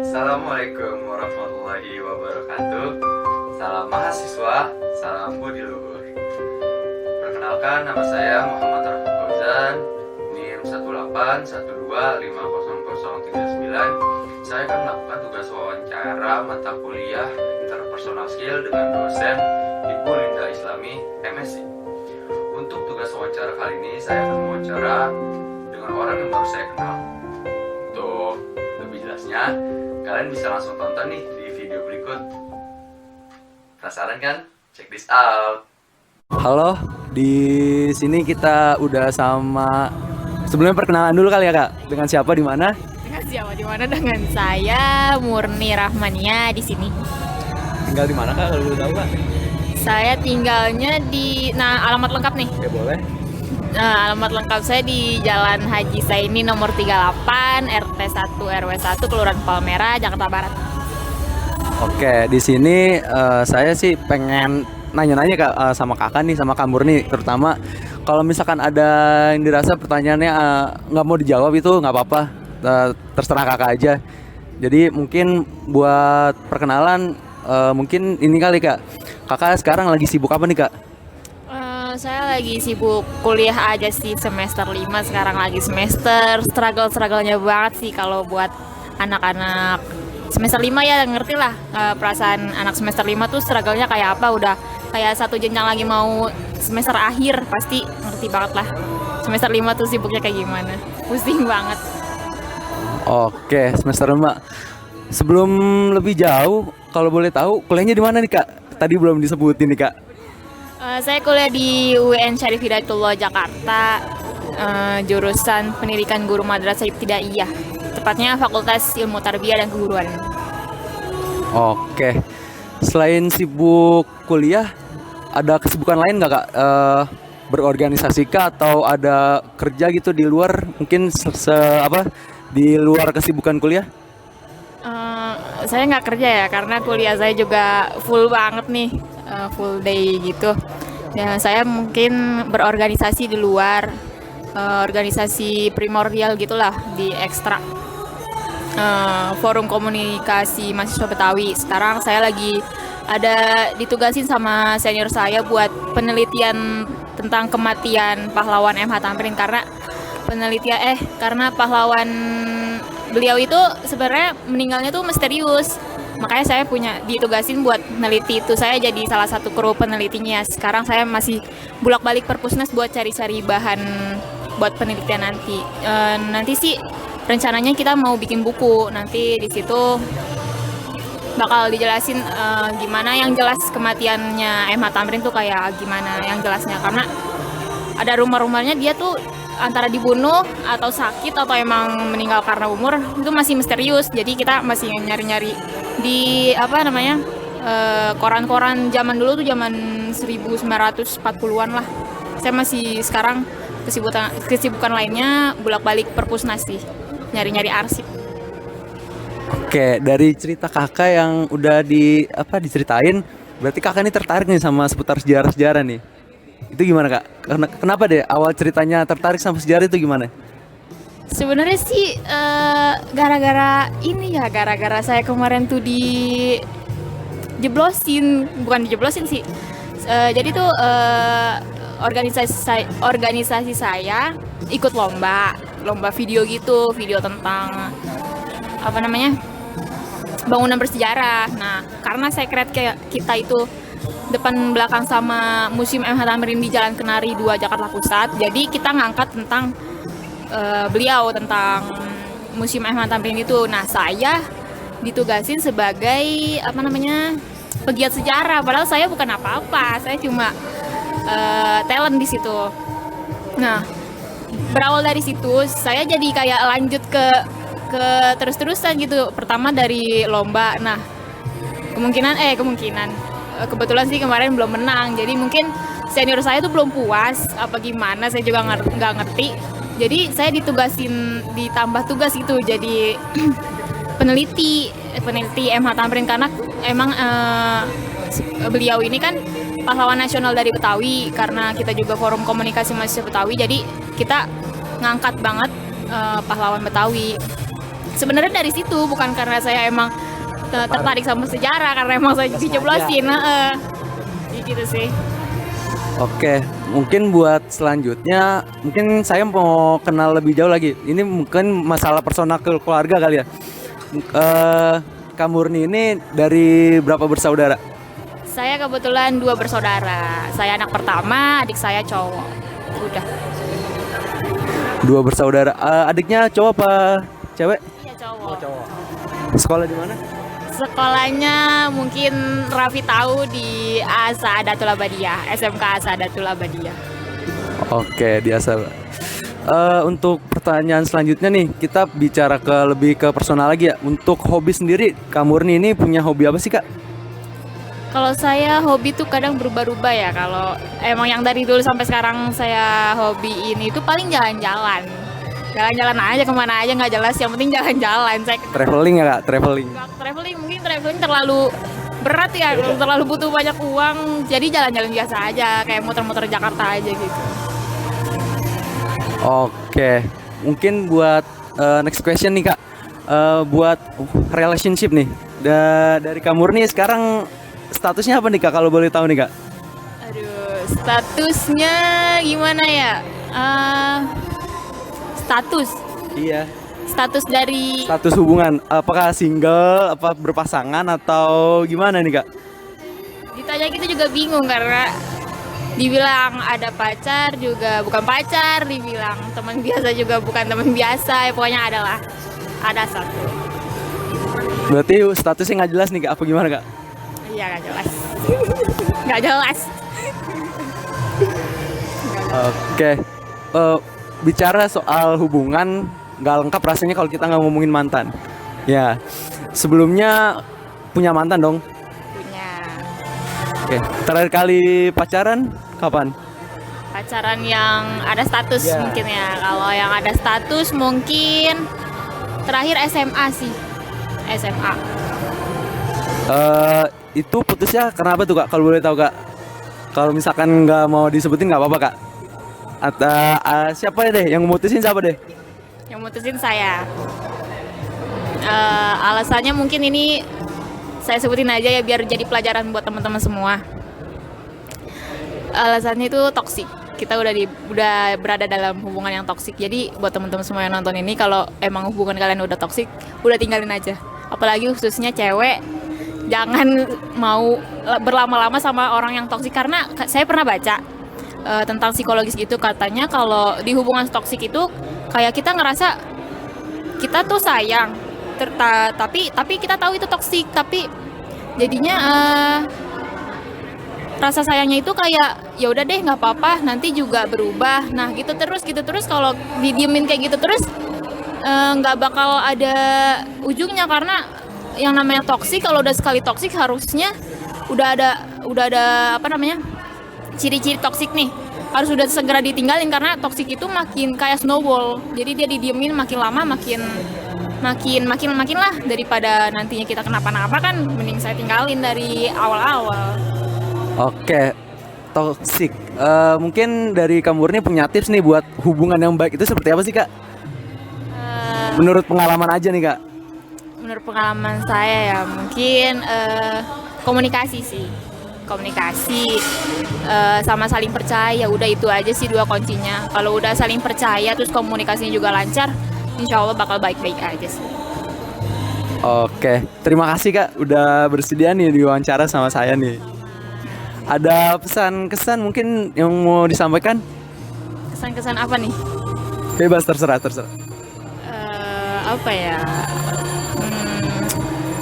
Assalamualaikum warahmatullahi wabarakatuh. Salam mahasiswa, salam budi luhur. Perkenalkan, nama saya Muhammad Rafiq Fauzan, NIM 181250039. Saya akan melakukan tugas wawancara mata kuliah interpersonal skill dengan dosen Ibu Linda Islami, MSc. Untuk tugas wawancara kali ini, saya akan wawancara dengan orang yang baru saya kenal. Untuk lebih jelasnya, kalian bisa langsung tonton nih di video berikut. Penasaran kan? Check this out. Halo, di sini kita udah sama. Sebelumnya perkenalan dulu kali ya Kak. Dengan siapa di mana? Dengan siapa di mana? Dengan saya Murni Rahmania di sini. Tinggal di mana Kak kalau boleh tahu Kak? Saya tinggalnya di alamat lengkap nih. Ya boleh. Alamat lengkap saya di Jalan Haji Saini nomor 38 RT 1 RW 1 Kelurahan Palmerah, Jakarta Barat. Oke, di sini saya sih pengen nanya-nanya Kak sama Kakak nih, sama Kak Murni terutama. Kalau misalkan ada yang dirasa pertanyaannya nggak mau dijawab itu nggak apa-apa, terserah Kakak aja. Jadi mungkin buat perkenalan mungkin ini kali Kak. Kakak sekarang lagi sibuk apa nih Kak? Saya lagi sibuk kuliah aja sih, semester 5 sekarang lagi semester. Struggle-strugglenya banget sih kalau buat anak-anak semester 5 ya, ngerti lah perasaan anak semester 5 tuh struggle-nya kayak apa. Udah kayak satu jenjang lagi mau semester akhir, pasti ngerti banget lah semester 5 tuh sibuknya kayak gimana. Pusing banget. Oke, semester 5. Sebelum lebih jauh, kalau boleh tahu kuliahnya di mana nih Kak? Tadi belum disebutin nih Kak. Saya kuliah di UIN Syarif Hidayatullah Jakarta, jurusan Pendidikan Guru Madrasah Ibtidaiyah, tepatnya Fakultas Ilmu Tarbiyah dan Keguruan. Oke, selain sibuk kuliah, ada kesibukan lain nggak Kak? Berorganisasi kah atau ada kerja gitu di luar? Mungkin di luar kesibukan kuliah? Saya nggak kerja ya, karena kuliah saya juga full banget nih, full day gitu. Ya, saya mungkin berorganisasi di luar, organisasi primordial gitulah di ekstra. Forum komunikasi mahasiswa Betawi. Sekarang saya lagi ada ditugasin sama senior saya buat penelitian tentang kematian pahlawan MH Tamrin, karena pahlawan beliau itu sebenarnya meninggalnya tuh misterius. Makanya saya ditugasin buat neliti itu. Saya jadi salah satu kru penelitinya. Sekarang saya masih bolak-balik perpusnas buat cari-cari bahan buat penelitian nanti. Nanti sih rencananya kita mau bikin buku. Nanti di situ bakal dijelasin gimana yang jelas kematiannya MH Tamrin tuh kayak gimana yang jelasnya. Karena ada rumor-rumornya dia tuh antara dibunuh atau sakit atau emang meninggal karena umur, itu masih misterius. Jadi kita masih nyari-nyari di koran-koran zaman dulu tuh, zaman 1940-an lah. Saya masih sekarang kesibukan lainnya bolak-balik perpusnas sih, nyari-nyari arsip. Oke, dari cerita Kakak yang udah diceritain, berarti Kakak ini tertarik nih sama seputar sejarah-sejarah nih. Itu gimana Kak? Kenapa deh awal ceritanya tertarik sama sejarah itu gimana? Sebenarnya sih gara-gara saya kemarin tuh bukan dijeblosin sih. Jadi tuh organisasi saya ikut lomba video gitu, video tentang bangunan bersejarah. Nah, karena saya kreat kayak kita itu depan belakang sama Museum MH Tamrin di Jalan Kenari 2 Jakarta Pusat. Jadi kita ngangkat tentang beliau, tentang Museum MH Tamrin itu. Nah, saya ditugasin sebagai pegiat sejarah. Padahal saya bukan apa-apa, saya cuma talent di situ. Nah, berawal dari situ saya jadi kayak lanjut ke terus-terusan gitu. Pertama dari lomba. Nah, kebetulan sih kemarin belum menang, jadi mungkin senior saya tuh belum puas apa gimana, saya juga nggak ngerti. Jadi saya ditambah tugas gitu, jadi peneliti MH Tamrin, karena emang beliau ini kan pahlawan nasional dari Betawi. Karena kita juga forum komunikasi mahasiswa Betawi, jadi kita ngangkat banget pahlawan Betawi. sebenarnya dari situ, bukan karena saya emang tertarik sama sejarah, karena emang saya dicoblosin. Gitu sih. Oke, mungkin buat selanjutnya, mungkin saya mau kenal lebih jauh lagi. Ini mungkin masalah personal keluarga kali ya. Kak Murni ini dari berapa bersaudara? Saya kebetulan 2 bersaudara. Saya anak pertama, adik saya cowok. Udah. 2 bersaudara. Adiknya cowok apa cewek? Iya cowok. Sekolah di mana? Sekolahnya mungkin Raffi tahu di Asadatul Abadiyah, SMK Asadatul Abadiyah. Oke, biasa. Untuk pertanyaan selanjutnya nih, kita bicara lebih ke personal lagi ya. Untuk hobi sendiri, Kak Murni ini punya hobi apa sih, Kak? Kalau saya hobi tuh kadang berubah-ubah ya. Kalau emang yang dari dulu sampai sekarang saya hobi ini tuh paling jalan-jalan. Jalan-jalan aja kemana aja nggak jelas, yang penting jalan-jalan. Saya Traveling ya, Kak? Traveling. mungkin traveling terlalu berat ya, terlalu butuh banyak uang. Jadi jalan-jalan biasa aja, kayak muter-muter Jakarta aja gitu. Oke, mungkin buat next question nih, Kak. Buat relationship nih, dari Kak Murni sekarang statusnya apa nih, Kak? Kalau boleh tahu nih, Kak. Aduh, statusnya gimana ya? Status Iya. dari Status hubungan, apakah single, apa berpasangan atau gimana nih, Kak? ditanya gitu juga bingung karena dibilang ada pacar juga bukan pacar, dibilang teman biasa juga bukan teman biasa, ya pokoknya ada satu. Berarti statusnya nggak jelas nih, Kak? Apa gimana, Kak? Iya nggak jelas, nggak jelas. Oke. Bicara soal hubungan nggak lengkap rasanya kalau kita nggak ngomongin mantan. Ya, sebelumnya punya mantan dong. Punya Oke, terakhir kali pacaran kapan? pacaran yang ada status Ya. mungkin ya. Kalau yang ada status mungkin terakhir SMA sih, SMA. Itu putusnya kenapa tuh, Kak? Kalau boleh tahu, Kak? Kalau misalkan nggak mau disebutin nggak apa-apa, Kak. Atau siapa deh yang mutusin, siapa deh? Yang mutusin saya. Alasannya mungkin ini saya sebutin aja ya biar jadi pelajaran buat teman-teman semua. Alasannya itu toksik. Kita udah berada dalam hubungan yang toksik. Jadi buat teman-teman semua yang nonton ini, kalau emang hubungan kalian udah toksik, udah tinggalin aja. Apalagi khususnya cewek, jangan mau berlama-lama sama orang yang toksik, karena saya pernah baca tentang psikologis gitu, katanya kalau di hubungan toksik itu kayak kita ngerasa kita tuh sayang, tapi kita tahu itu toksik, tapi jadinya rasa sayangnya itu kayak ya udah deh nggak apa-apa, nanti juga berubah. Nah gitu terus kalau didiemin kayak gitu terus nggak bakal ada ujungnya, karena yang namanya toksik, kalau udah sekali toksik harusnya udah ada apa namanya, ciri-ciri toksik nih, harus udah segera ditinggalin, karena toksik itu makin kayak snowball. Jadi dia didiemin makin lama makin lah, daripada nantinya kita kenapa-napa kan mending saya tinggalin dari awal-awal. Oke, toxic. Mungkin dari Kak Murni punya tips nih buat hubungan yang baik itu seperti apa sih, Kak? Menurut pengalaman aja nih, Kak. Menurut pengalaman saya ya mungkin komunikasi sih, sama saling percaya. Udah itu aja sih 2 kuncinya. Kalau udah saling percaya terus komunikasinya juga lancar, insya Allah bakal baik-baik aja sih. Oke, terima kasih, Kak udah bersedia nih diwawancara sama saya nih. Ada pesan-kesan mungkin yang mau disampaikan? Kesan-kesan apa nih? Bebas, terserah. Apa ya?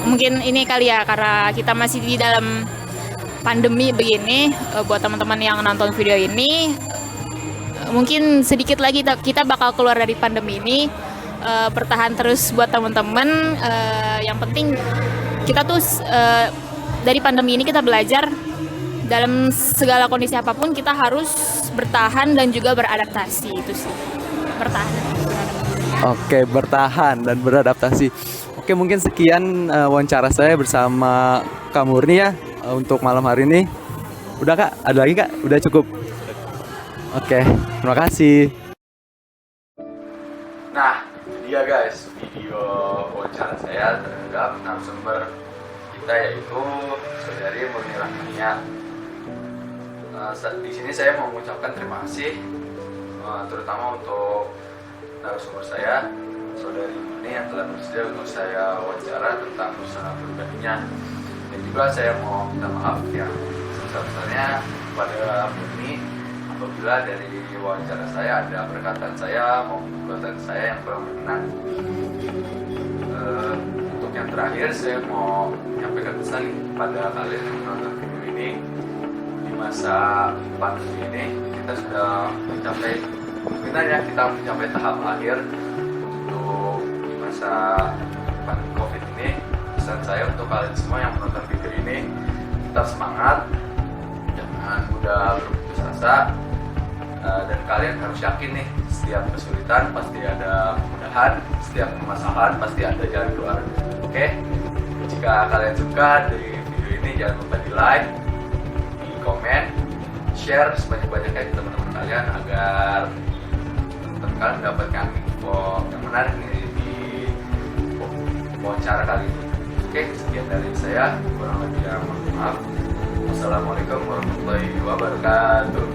Mungkin ini kali ya, karena kita masih di dalam pandemi begini. Buat teman-teman yang nonton video ini, mungkin sedikit lagi kita bakal keluar dari pandemi ini. Bertahan terus buat teman-teman. Yang penting kita tuh dari pandemi ini kita belajar dalam segala kondisi apapun kita harus bertahan dan juga beradaptasi. Itu sih, bertahan. Oke, bertahan dan beradaptasi. Oke, mungkin sekian wawancara saya bersama Kak Murni ya untuk malam hari ini. Udah, Kak? Ada lagi, Kak? Udah cukup? Oke, terima kasih. Nah, itu dia guys video saya terhadap narasumber kita, yaitu saudari Murni Rahmania. Di sini saya mau mengucapkan terima kasih terutama untuk narasumber saya, saudari Murni, yang telah bersedia untuk saya wawancara tentang usaha pribadinya. Dan juga saya mau minta maaf yang sebesar-besarnya kepada Murni apabila dari wawancara saya ada perkataan saya maupun perkataan saya yang kurang berkenan. Untuk yang terakhir, saya mau menyampaikan pesan nih pada kalian yang menonton video ini. Di masa pandemi ini kita sudah mencapai, sebenarnya kita mencapai tahap akhir untuk masa pandemi COVID ini. Pesan saya untuk kalian semua yang menonton video ini, tetap semangat, jangan mudah berputus asa, dan kalian harus yakin nih, setiap kesulitan pasti ada kemudahan, setiap permasalahan pasti ada jalan keluar. Oke, jika kalian suka dari video ini, jangan lupa di like, di komen, share sebanyak-banyaknya ke teman-teman kalian agar teman-teman kalian mendapatkan info yang menarik nih di wawancara kali ini. Oke, sekian dari saya, kurang lebih mohon maaf. Wassalamualaikum warahmatullahi wabarakatuh.